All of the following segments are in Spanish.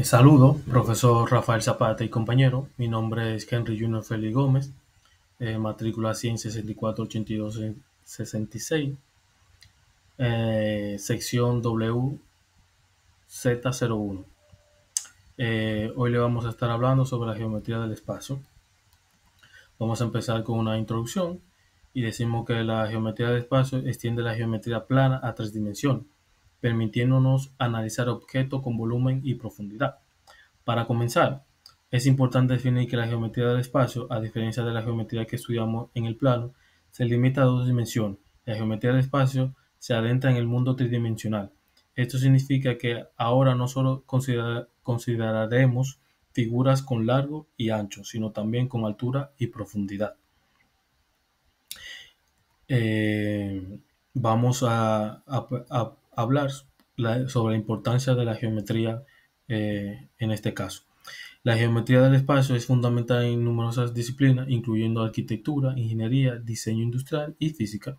Saludo, profesor Rafael Zapata y compañero. Mi nombre es Henry Junior Félix Gómez, matrícula 100 628266, sección WZ01. Hoy le vamos a estar hablando sobre la geometría del espacio. Vamos a empezar con una introducción y decimos que la geometría del espacio extiende la geometría plana a tres dimensiones, permitiéndonos analizar objetos con volumen y profundidad. Para comenzar, es importante definir que la geometría del espacio, a diferencia de la geometría que estudiamos en el plano, se limita a dos dimensiones. La geometría del espacio se adentra en el mundo tridimensional. Esto significa que ahora no solo consideraremos figuras con largo y ancho, sino también con altura y profundidad. Eh, Vamos a hablar sobre la importancia de la geometría en este caso. La geometría del espacio es fundamental en numerosas disciplinas, incluyendo arquitectura, ingeniería, diseño industrial y física,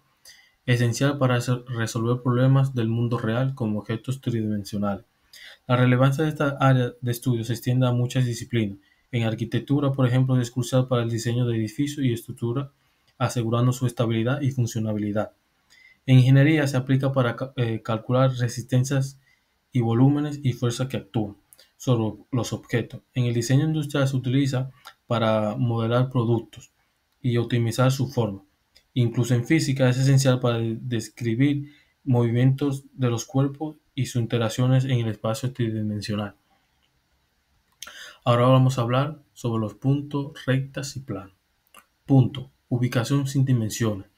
esencial para resolver problemas del mundo real como objetos tridimensionales. La relevancia de esta área de estudio se extiende a muchas disciplinas. En arquitectura, por ejemplo, es crucial para el diseño de edificios y estructuras, asegurando su estabilidad y funcionabilidad. En ingeniería se aplica para calcular resistencias y volúmenes y fuerzas que actúan sobre los objetos. En el diseño industrial se utiliza para modelar productos y optimizar su forma. Incluso en física es esencial para describir movimientos de los cuerpos y sus interacciones en el espacio tridimensional. Ahora vamos a hablar sobre los puntos, rectas y planos. Punto: ubicación sin dimensiones.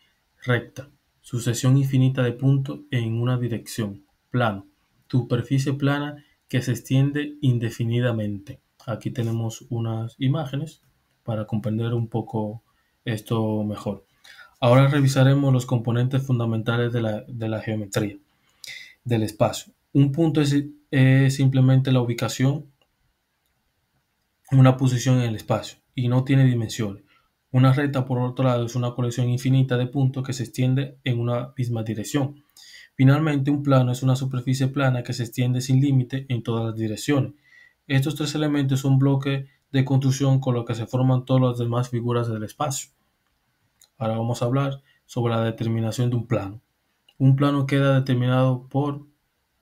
Recta: sucesión infinita de puntos en una dirección. Plano: superficie plana que se extiende indefinidamente. Aquí tenemos unas imágenes para comprender un poco esto mejor. Ahora revisaremos los componentes fundamentales de la geometría del espacio. Un punto es simplemente la ubicación, una posición en el espacio, y no tiene dimensiones. Una recta, por otro lado, es una colección infinita de puntos que se extiende en una misma dirección. Finalmente, un plano es una superficie plana que se extiende sin límite en todas las direcciones. Estos tres elementos son bloques de construcción con los que se forman todas las demás figuras del espacio. Ahora vamos a hablar sobre la determinación de un plano. Un plano queda determinado por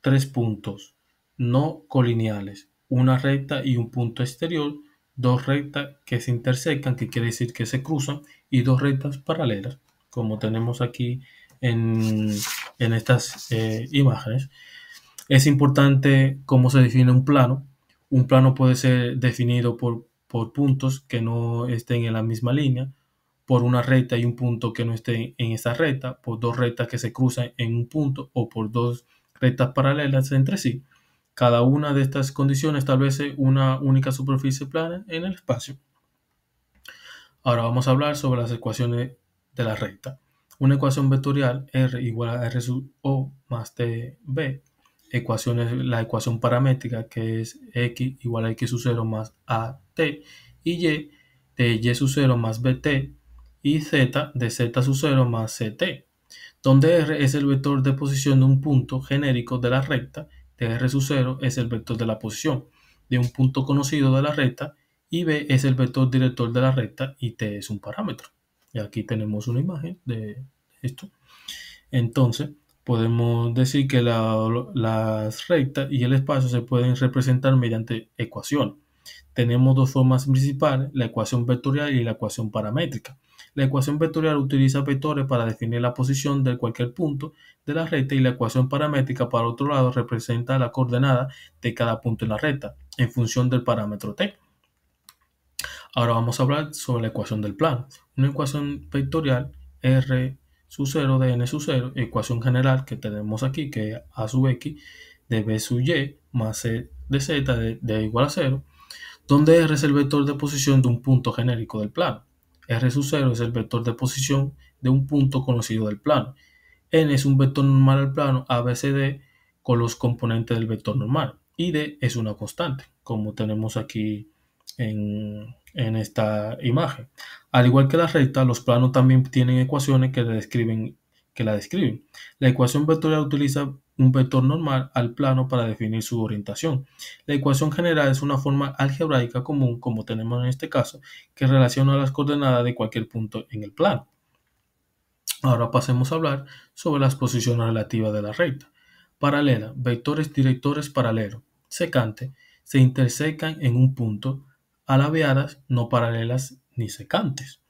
tres puntos no colineales, una recta y un punto exterior, dos rectas que se intersecan, que quiere decir que se cruzan, y dos rectas paralelas, como tenemos aquí en, en estas imágenes. Es importante cómo se define un plano. Un plano puede ser definido por puntos que no estén en la misma línea, por una recta y un punto que no esté en esa recta, por dos rectas que se cruzan en un punto o por dos rectas paralelas entre sí. Cada una de estas condiciones establece una única superficie plana en el espacio. Ahora vamos a hablar sobre las ecuaciones de la recta. Una ecuación vectorial R igual a R sub O más TB. La ecuación paramétrica, que es X igual a X sub 0 más AT, y Y de Y sub 0 más BT, y Z de Z sub 0 más CT, donde R es el vector de posición de un punto genérico de la recta, de R sub 0 es el vector de la posición de un punto conocido de la recta, y B es el vector director de la recta, y T es un parámetro. Y aquí tenemos una imagen de esto. Entonces, podemos decir que las rectas y el espacio se pueden representar mediante ecuaciones. Tenemos dos formas principales: la ecuación vectorial y la ecuación paramétrica. La ecuación vectorial utiliza vectores para definir la posición de cualquier punto de la recta, y la ecuación paramétrica, por otro lado, representa la coordenada de cada punto en la recta en función del parámetro t. Ahora vamos a hablar sobre la ecuación del plano. Una ecuación vectorial R sub 0 de n sub 0, ecuación general que tenemos aquí, que es a sub x de b sub y más c de z de d igual a 0, donde R es el vector de posición de un punto genérico del plano. R sub 0 es el vector de posición de un punto conocido del plano. N es un vector normal al plano ABCD con los componentes del vector normal. Y D es una constante, como tenemos aquí en esta imagen. Al igual que la recta, los planos también tienen ecuaciones que la describen. La ecuación vectorial utiliza un vector normal al plano para definir su orientación. La ecuación general es una forma algebraica común, como tenemos en este caso, que relaciona las coordenadas de cualquier punto en el plano. Ahora pasemos a hablar sobre las posiciones relativas de la recta. Paralela, vectores directores paralelos. Secante, se intersecan en un punto. Alabeadas, no paralelas ni secantes.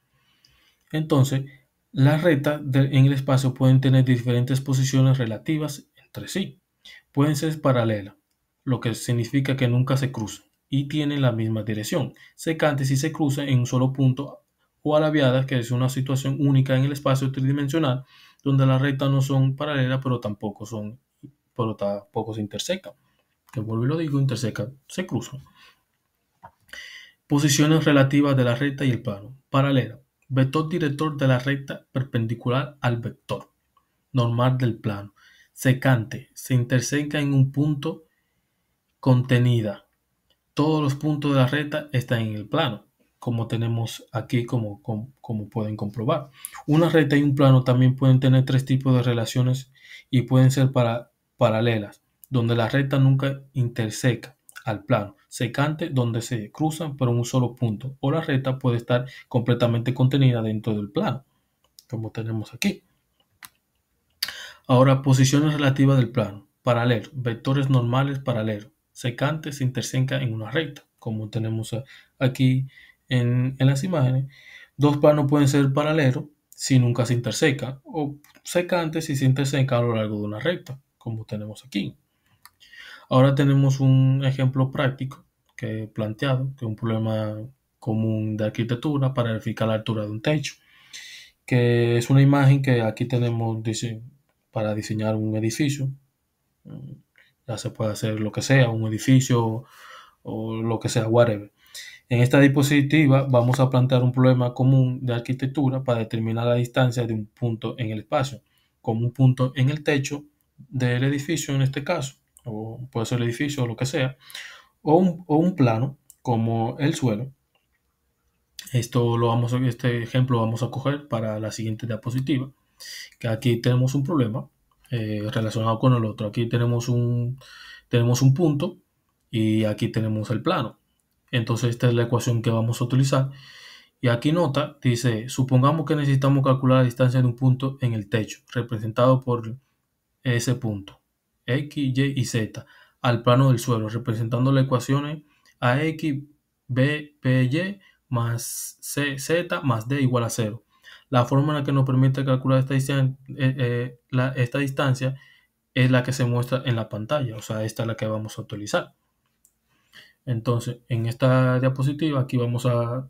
Entonces, las rectas en el espacio pueden tener diferentes posiciones relativas entre sí. Pueden ser paralelas, lo que significa que nunca se cruzan y tienen la misma dirección. Secantes si se cruzan en un solo punto, o alabeadas, que es una situación única en el espacio tridimensional donde las rectas no son paralelas pero tampoco se intersecan. Que vuelvo y lo digo, intersecan, se cruzan. Posiciones relativas de la recta y el plano. Paralela. Vector director de la recta perpendicular al vector normal del plano. Secante. Se interseca en un punto. Contenida. Todos los puntos de la recta están en el plano, como tenemos aquí, como pueden comprobar. Una recta y un plano también pueden tener tres tipos de relaciones y pueden ser paralelas, donde la recta nunca interseca al plano. Secante, donde se cruzan por un solo punto, o la recta puede estar completamente contenida dentro del plano, como tenemos aquí. Ahora, posiciones relativas del plano. Paralelo, vectores normales paralelos. Secante se interseca en una recta, como tenemos aquí en las imágenes. Dos planos pueden ser paralelos si nunca se intersecan, o secantes si se intersecan a lo largo de una recta, como tenemos aquí. Ahora tenemos un ejemplo práctico que he planteado, que es un problema común de arquitectura para verificar la altura de un techo, que es una imagen que aquí tenemos para diseñar un edificio. Ya se puede hacer lo que sea, un edificio o lo que sea, whatever. En esta diapositiva vamos a plantear un problema común de arquitectura para determinar la distancia de un punto en el espacio, como un punto en el techo del edificio en este caso, o puede ser el edificio o lo que sea, o un plano como el suelo. Este ejemplo lo vamos a coger para la siguiente diapositiva, que aquí tenemos un problema relacionado con el otro. Aquí tenemos un punto y aquí tenemos el plano. Entonces esta es la ecuación que vamos a utilizar. Y aquí nota, dice, supongamos que necesitamos calcular la distancia de un punto en el techo, representado por ese punto, X, Y y Z, al plano del suelo, representando las ecuaciones AX, B, Y más C, Z más D igual a 0. La fórmula que nos permite calcular esta distancia es la que se muestra en la pantalla, o sea, esta es la que vamos a utilizar. Entonces, en esta diapositiva, aquí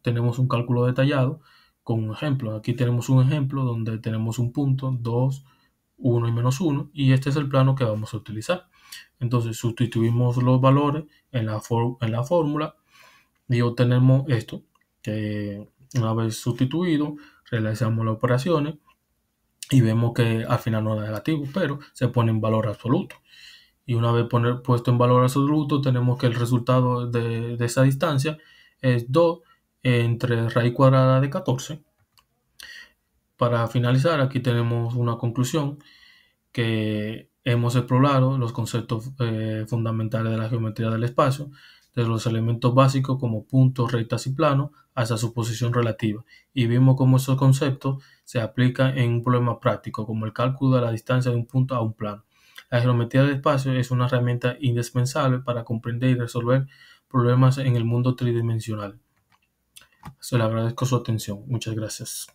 tenemos un cálculo detallado con un ejemplo. Aquí tenemos un ejemplo donde tenemos un punto, 2, 1 y menos 1, y este es el plano que vamos a utilizar. Entonces, sustituimos los valores en la fórmula y obtenemos esto, que una vez sustituido, realizamos las operaciones y vemos que al final no es negativo, pero se pone en valor absoluto. Y una vez puesto en valor absoluto, tenemos que el resultado de esa distancia es 2 entre raíz cuadrada de 14. Para finalizar, aquí tenemos una conclusión que hemos explorado los conceptos fundamentales de la geometría del espacio, desde los elementos básicos como puntos, rectas y planos, hasta su posición relativa. Y vimos cómo esos conceptos se aplican en un problema práctico, como el cálculo de la distancia de un punto a un plano. La geometría del espacio es una herramienta indispensable para comprender y resolver problemas en el mundo tridimensional. Se le agradezco su atención. Muchas gracias.